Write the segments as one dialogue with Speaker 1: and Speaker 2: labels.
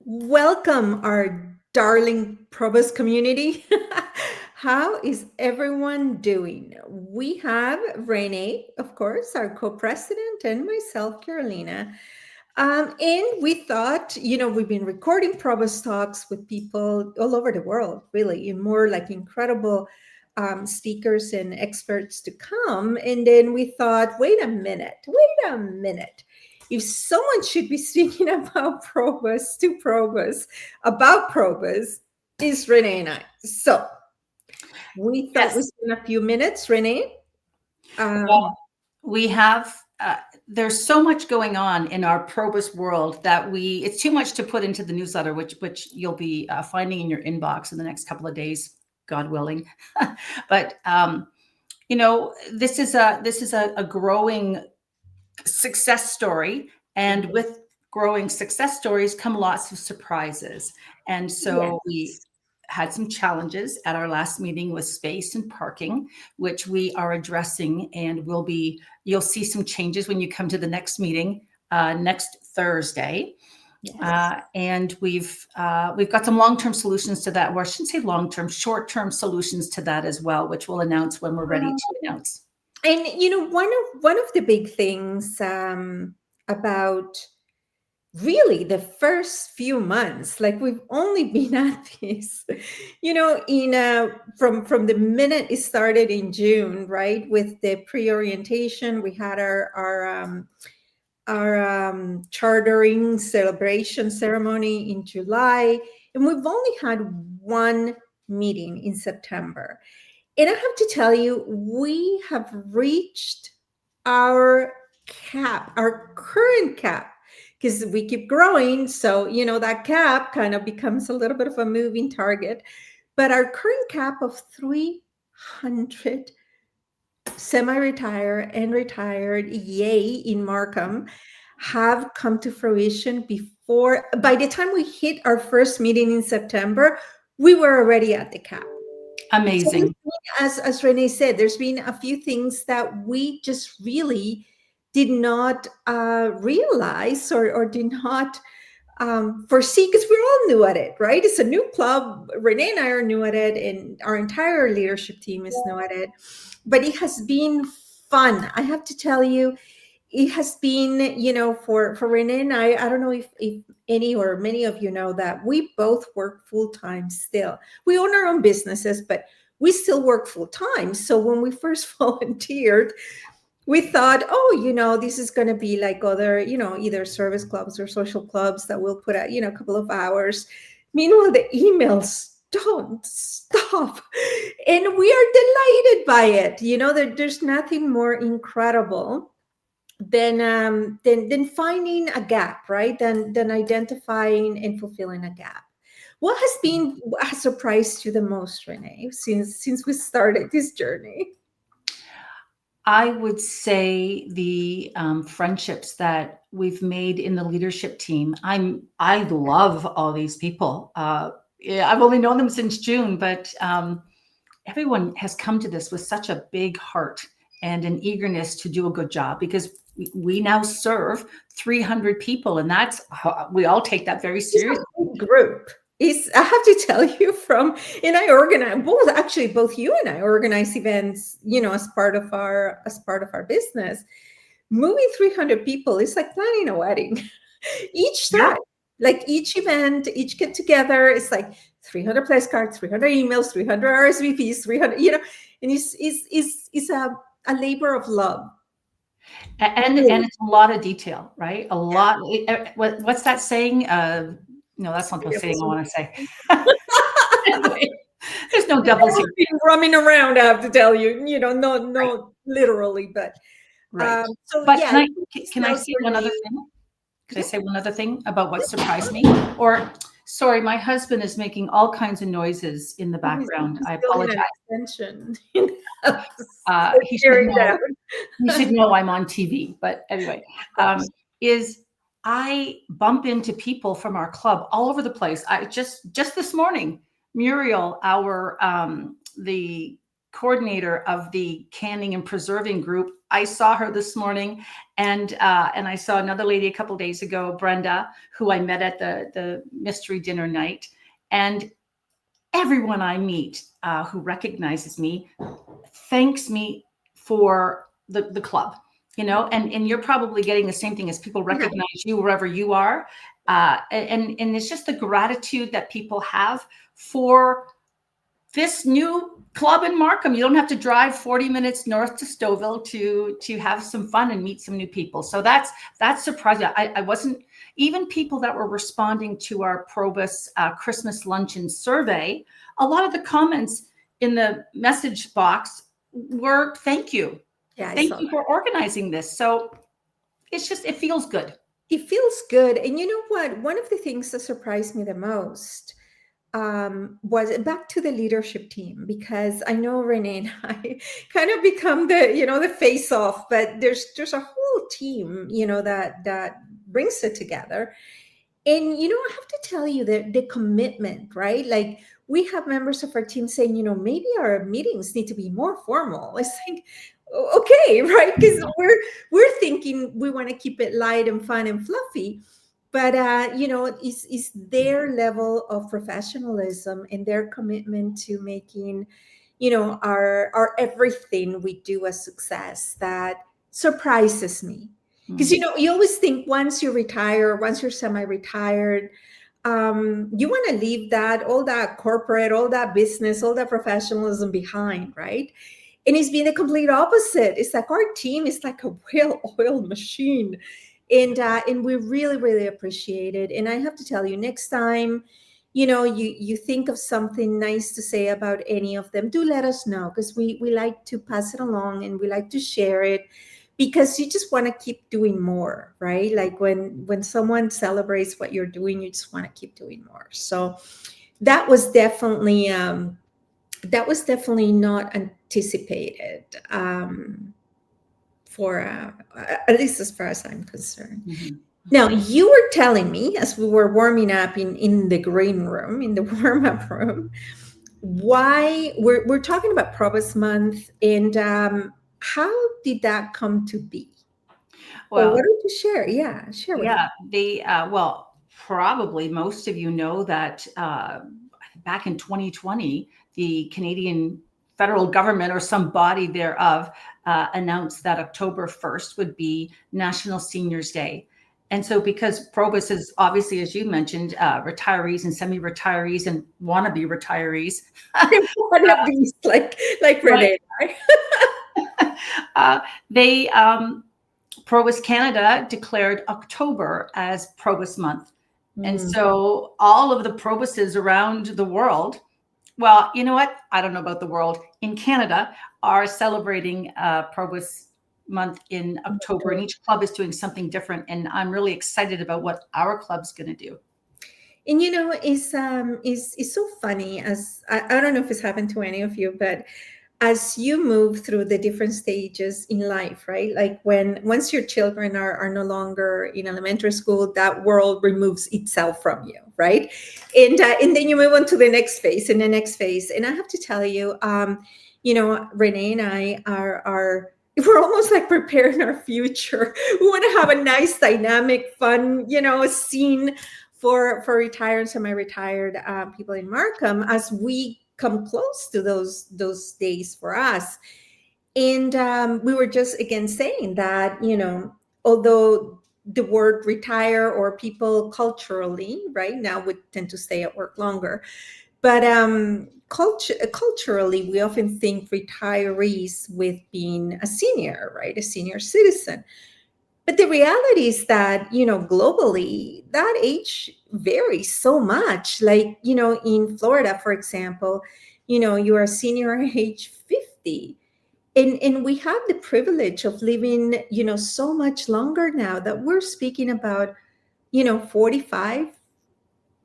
Speaker 1: Welcome, our darling Probus community. How is everyone doing? We have Renee, of course, our co president, and myself, Carolina. And we thought, we've been recording Probus talks with people all over the world, really, and more like incredible speakers and experts to come. And then we thought, wait a minute. If someone should be speaking about Probus to Probus, about Probus, is Renee and I. So we thought we
Speaker 2: Yes.
Speaker 1: spend a few minutes, Renee.
Speaker 2: Well, we have, there's so much going on in our Probus world that it's too much to put into the newsletter, which you'll be finding in your inbox in the next couple of days, God willing. But, this is a growing success story. And with growing success stories come lots of surprises. And so we
Speaker 1: Yes.
Speaker 2: had some challenges at our last meeting with space and parking, which we are addressing, and you'll see some changes when you come to the next meeting next Thursday.
Speaker 1: Yes.
Speaker 2: And we've got some long-term solutions to that, or I shouldn't say long-term, short-term solutions to that as well, which we'll announce when we're ready to announce.
Speaker 1: And one of the big things about really the first few months, like we've only been at this, in from the minute it started in June, right, with the pre-orientation. We had our chartering celebration ceremony in July, and we've only had one meeting in September. And I have to tell you, we have reached our cap, our current cap, because we keep growing. So, that cap kind of becomes a little bit of a moving target. But our current cap of 300 semi-retired and retired, yay, in Markham, have come to fruition by the time we hit our first meeting in September, we were already at the cap. So
Speaker 2: Amazing.
Speaker 1: as Renee said, there's been a few things that we just really did not realize or did not foresee, because we're all new at it, right? It's a new club. Renee and I are new at it, and our entire leadership team is new at it. But it has been fun. I have to tell you, it has been, for Renee and I don't know if any or many of you know that we both work full time still. We own our own businesses, but we still work full time. So when we first volunteered, we thought, oh, this is going to be like other, either service clubs or social clubs that will put out, a couple of hours. Meanwhile, the emails don't stop. And we are delighted by it. There's nothing more incredible than finding a gap, right? Than identifying and fulfilling a gap. What has been a surprise to you the most, Renee, since we started this journey?
Speaker 2: I would say the friendships that we've made in the leadership team. I love all these people. Yeah, I've only known them since June, but everyone has come to this with such a big heart and an eagerness to do a good job, because we now serve 300 people, and we all take that very
Speaker 1: It's
Speaker 2: seriously.
Speaker 1: a big group. I have to tell you, and I organize both you and I organize events, as part of our business. Moving 300 people is like planning a wedding. Each
Speaker 2: Yeah,
Speaker 1: time, like each event, each get together, it's like 300 place cards, 300 emails, 300 RSVPs, 300, and it's a labor of love.
Speaker 2: and it's a lot of detail, right? A lot. What's that saying? No, that's not the saying I want to say. Anyway, there's no doubles here.
Speaker 1: I've been roaming around, I have to tell you,
Speaker 2: Right,
Speaker 1: no, literally, but
Speaker 2: right.
Speaker 1: so
Speaker 2: But
Speaker 1: yeah, it's
Speaker 2: can I
Speaker 1: now
Speaker 2: say one other
Speaker 1: journey.
Speaker 2: thing? Could I
Speaker 1: Yeah,
Speaker 2: say one other thing about what surprised me? Or, sorry, my husband is making all kinds of noises in the background.
Speaker 1: he's
Speaker 2: I
Speaker 1: building
Speaker 2: apologize.
Speaker 1: an extension in the house.
Speaker 2: Uh,
Speaker 1: So
Speaker 2: he should
Speaker 1: tearing
Speaker 2: know.
Speaker 1: down.
Speaker 2: He should know I'm on TV. But anyway, is I bump into people from our club all over the place. I just this morning, Muriel, our the coordinator of the canning and preserving group. I saw her this morning, and I saw another lady a couple days ago, Brenda, who I met at the mystery dinner night. And everyone I meet who recognizes me thanks me for the club, and you're probably getting the same thing as people recognize you wherever you are. And it's just the gratitude that people have for this new club in Markham. You don't have to drive 40 minutes north to Stouffville to have some fun and meet some new people. So that's surprising. I wasn't, even people that were responding to our Probus Christmas luncheon survey, a lot of the comments in the message box were thank you.
Speaker 1: Yeah, I
Speaker 2: Thank
Speaker 1: saw
Speaker 2: you
Speaker 1: that.
Speaker 2: for organizing this. So it's just, it feels good.
Speaker 1: It feels good. And you know what? One of the things that surprised me the most was back to the leadership team, because I know Renee and I kind of become the face off, but there's a whole team, that brings it together. And I have to tell you that the commitment, right? Like, we have members of our team saying, maybe our meetings need to be more formal. It's like, okay, right? Because we're thinking we want to keep it light and fun and fluffy, but it's their level of professionalism and their commitment to making our everything we do a success that surprises me. Because you always think once you retire, once you're semi-retired, you want to leave that all that corporate, all that business, all that professionalism behind, right? And it's been the complete opposite. It's like our team is like a well-oiled machine, and we really, really appreciate it. And I have to tell you, next time, you think of something nice to say about any of them, do let us know, because we like to pass it along and we like to share it, because you just want to keep doing more, right? Like when someone celebrates what you're doing, you just want to keep doing more. So that was definitely not anticipated, for at least as far as I'm concerned.
Speaker 2: Mm-hmm.
Speaker 1: Now, you were telling me as we were warming up in the green room, in the warm-up room, why we're talking about Probus Month, and how did that come to be? Or
Speaker 2: Well,
Speaker 1: what did you share? Yeah, share with
Speaker 2: yeah, well, probably most of you know that back in 2020, the Canadian federal government, or some body thereof, announced that October 1st would be National Seniors Day. And so, because Probus is obviously, as you mentioned, retirees and semi-retirees and wannabe retirees,
Speaker 1: one of these, like
Speaker 2: right?
Speaker 1: Renee.
Speaker 2: They Probus Canada declared October as Probus Month. And
Speaker 1: Mm.
Speaker 2: so all of the Probuses around the world, well, you know what? I don't know about the world. In Canada, are celebrating Probus Month in October, and each club is doing something different. And I'm really excited about what our club's going to do.
Speaker 1: And it's so funny, as I don't know if it's happened to any of you, but as you move through the different stages in life, right? Like once your children are no longer in elementary school, that world removes itself from you, right? And then you move on to the next phase and the next phase. And I have to tell you, Renee and I are we're almost like preparing our future. We want to have a nice, dynamic, fun, scene for retired and semi-retired people in Markham as we come close to those days for us. And we were just again saying that, although the word retire, or people culturally right now would tend to stay at work longer, but culturally we often think retirees with being a senior, right, a senior citizen. But the reality is that, globally, that age varies so much. Like, in Florida, for example, you are a senior age 50. And we have the privilege of living, so much longer now, that we're speaking about, 45,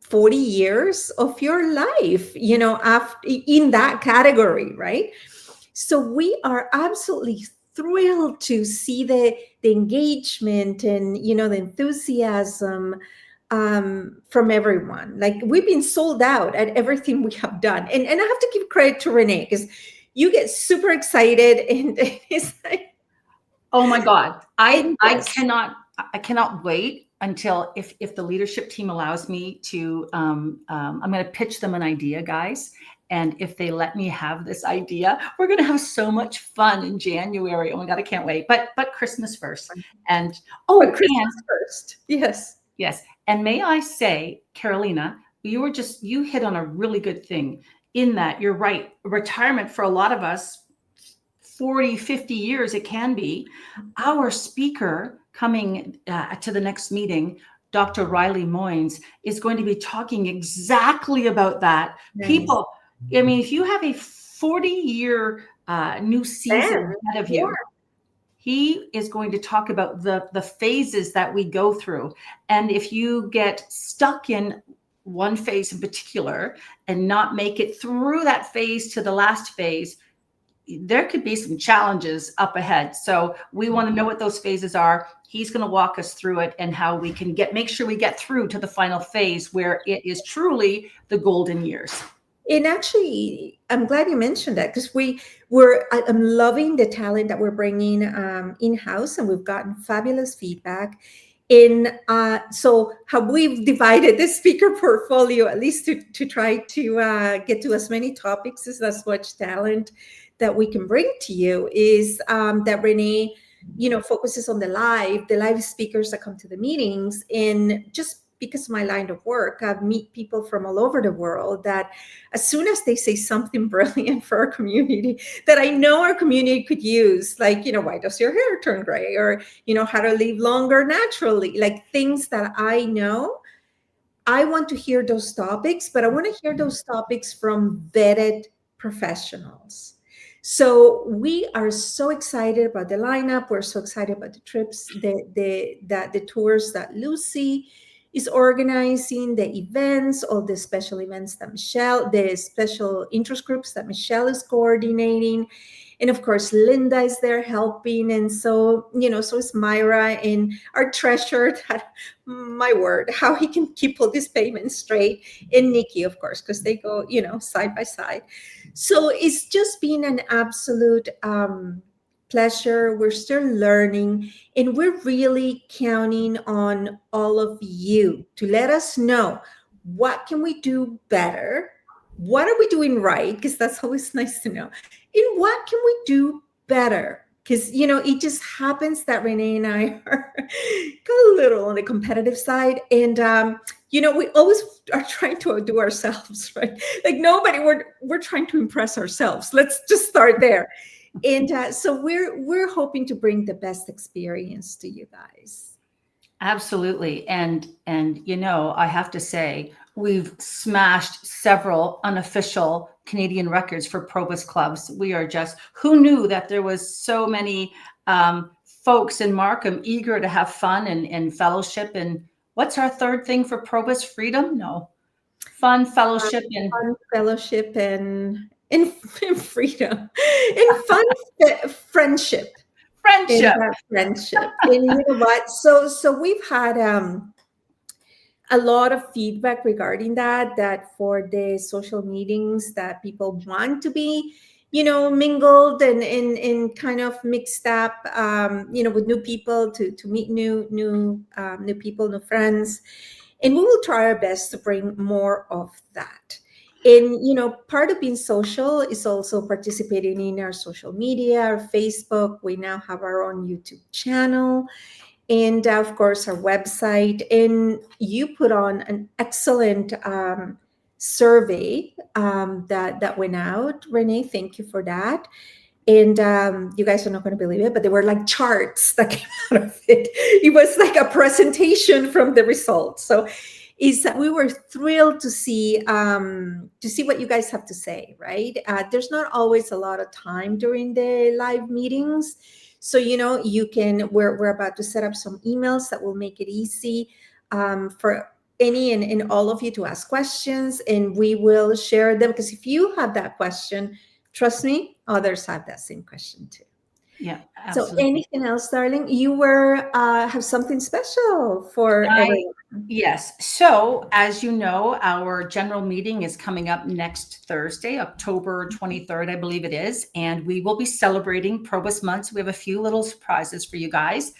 Speaker 1: 40 years of your life, after in that category, right? So we are absolutely thrilled to see the engagement and the enthusiasm from everyone. Like, we've been sold out at everything we have done, and I have to give credit to Renee, because you get super excited, and it's like,
Speaker 2: Oh my God.
Speaker 1: and
Speaker 2: I
Speaker 1: yes,
Speaker 2: cannot wait until if the leadership team allows me to I'm going to pitch them an idea, guys. And if they let me have this idea, we're going to have so much fun in January. Oh my God, I can't wait. But Christmas first. And
Speaker 1: but
Speaker 2: oh, and
Speaker 1: Christmas first. Yes.
Speaker 2: yes. And may I say, Carolina, you hit on a really good thing in that you're right. Retirement for a lot of us, 40, 50 years, it can be. Our speaker coming to the next meeting, Dr. Riley Moynes, is going to be talking exactly about that.
Speaker 1: Nice.
Speaker 2: People, I mean, if you have a 40-year new season
Speaker 1: And
Speaker 2: ahead of
Speaker 1: yeah,
Speaker 2: you, he is going to talk about the phases that we go through. And if you get stuck in one phase in particular and not make it through that phase to the last phase, there could be some challenges up ahead. So we want to know what those phases are. He's going to walk us through it and how we can make sure we get through to the final phase where it is truly the golden years.
Speaker 1: and actually, I'm glad you mentioned that, because I'm loving the talent that we're bringing in house, and we've gotten fabulous feedback. In so how we've divided the speaker portfolio, at least to try to get to as many topics as much talent that we can bring to you, is that Renee, focuses on the live speakers that come to the meetings. And just because of my line of work, I meet people from all over the world that, as soon as they say something brilliant for our community that I know our community could use, like, why does your hair turn gray? Or, how to live longer naturally, like things that I know. I want to hear those topics, but I want to hear those topics from vetted professionals. So we are so excited about the lineup. We're so excited about the trips, the tours that Lucy is organizing, the events, all the special events that the special interest groups that Michelle is coordinating. And of course, Linda is there helping. And so, so is Myra, and our treasurer, that, my word, how he can keep all these payments straight. And Nikki, of course, because they go, side by side. So it's just been an absolute pleasure. We're still learning, and we're really counting on all of you to let us know, what can we do better? What are we doing right? Because that's always nice to know. And what can we do better? Because, it just happens that Renee and I are a little on the competitive side. And, we always are trying to outdo ourselves, right? Like, nobody, we're trying to impress ourselves. Let's just start there. And so we're hoping to bring the best experience to you guys.
Speaker 2: Absolutely. And I have to say, we've smashed several unofficial Canadian records for Probus clubs. We are just, who knew that there was so many folks in Markham eager to have fun and fellowship. And what's our third thing for Probus? Freedom? No. Fun, fellowship, and
Speaker 1: Fun, fellowship, and freedom, and fun, friendship. And
Speaker 2: friendship.
Speaker 1: that friendship. And you know what? So we've had a lot of feedback regarding that for the social meetings, that people want to be, mingled and kind of mixed up, with new people, to meet new people, new friends. And we will try our best to bring more of that. And, part of being social is also participating in our social media, our Facebook. We now have our own YouTube channel, and of course our website. And you put on an excellent survey that went out, Renee. Thank you for that. And you guys are not going to believe it, but there were like charts that came out of it. It was like a presentation from the results. So is that we were thrilled to see what you guys have to say, right? There's not always a lot of time during the live meetings. So, you can, we're about to set up some emails that will make it easy for any and all of you to ask questions, and we will share them. Because if you have that question, trust me, others have that same question too.
Speaker 2: Yeah,
Speaker 1: So
Speaker 2: absolutely.
Speaker 1: anything else, darling? You were have something special for
Speaker 2: I
Speaker 1: everyone.
Speaker 2: Yes. So, as you know, our general meeting is coming up next Thursday, October 23rd, I believe it is, and we will be celebrating Probus Month. So we have a few little surprises for you guys.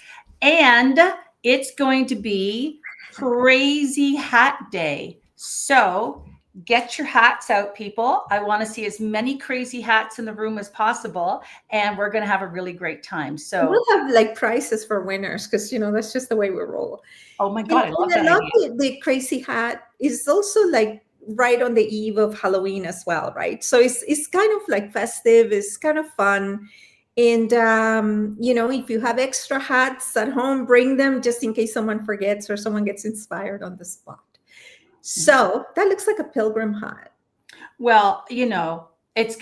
Speaker 2: And it's going to be Crazy Hat Day. So, get your hats out, people. I want to see as many crazy hats in the room as possible, and we're going to have a really great time. So,
Speaker 1: We'll have like prizes for winners because that's just the way we roll.
Speaker 2: oh my
Speaker 1: And,
Speaker 2: God, I love
Speaker 1: and
Speaker 2: that
Speaker 1: I love
Speaker 2: idea.
Speaker 1: the crazy hat is also like right on the eve of Halloween as well, right? So it's kind of like festive, it's kind of fun. And if you have extra hats at home, bring them just in case someone forgets or someone gets inspired on the spot. So that looks like a pilgrim hat.
Speaker 2: Well, it's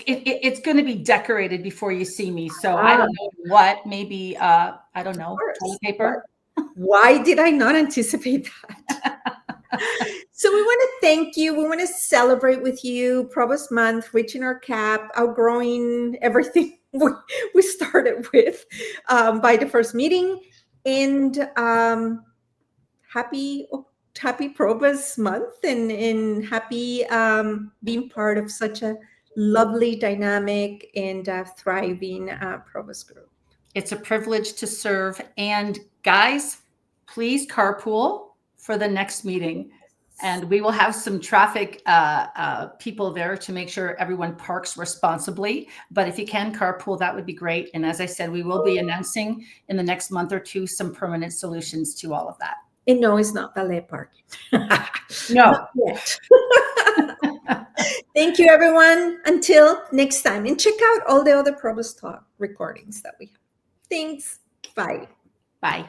Speaker 2: going to be decorated before you see me. So I
Speaker 1: Ah,
Speaker 2: don't know what, maybe I don't
Speaker 1: of
Speaker 2: know, toilet
Speaker 1: course.
Speaker 2: paper.
Speaker 1: Why did I not anticipate that? So we want to thank you. We want to celebrate with you Probus Month, reaching our cap, outgrowing everything we started with by the first meeting, and happy happy Probus Month, and happy being part of such a lovely, dynamic, and thriving Probus group.
Speaker 2: It's a privilege to serve. And guys, please carpool for the next meeting. And we will have some traffic people there to make sure everyone parks responsibly. But if you can carpool, that would be great. And as I said, we will be announcing in the next month or two some permanent solutions to all of that.
Speaker 1: And no, it's not ballet parking.
Speaker 2: No.
Speaker 1: Not yet. Thank you, everyone. Until next time. And check out all the other Probus Talk recordings that we have. Thanks. Bye.
Speaker 2: Bye.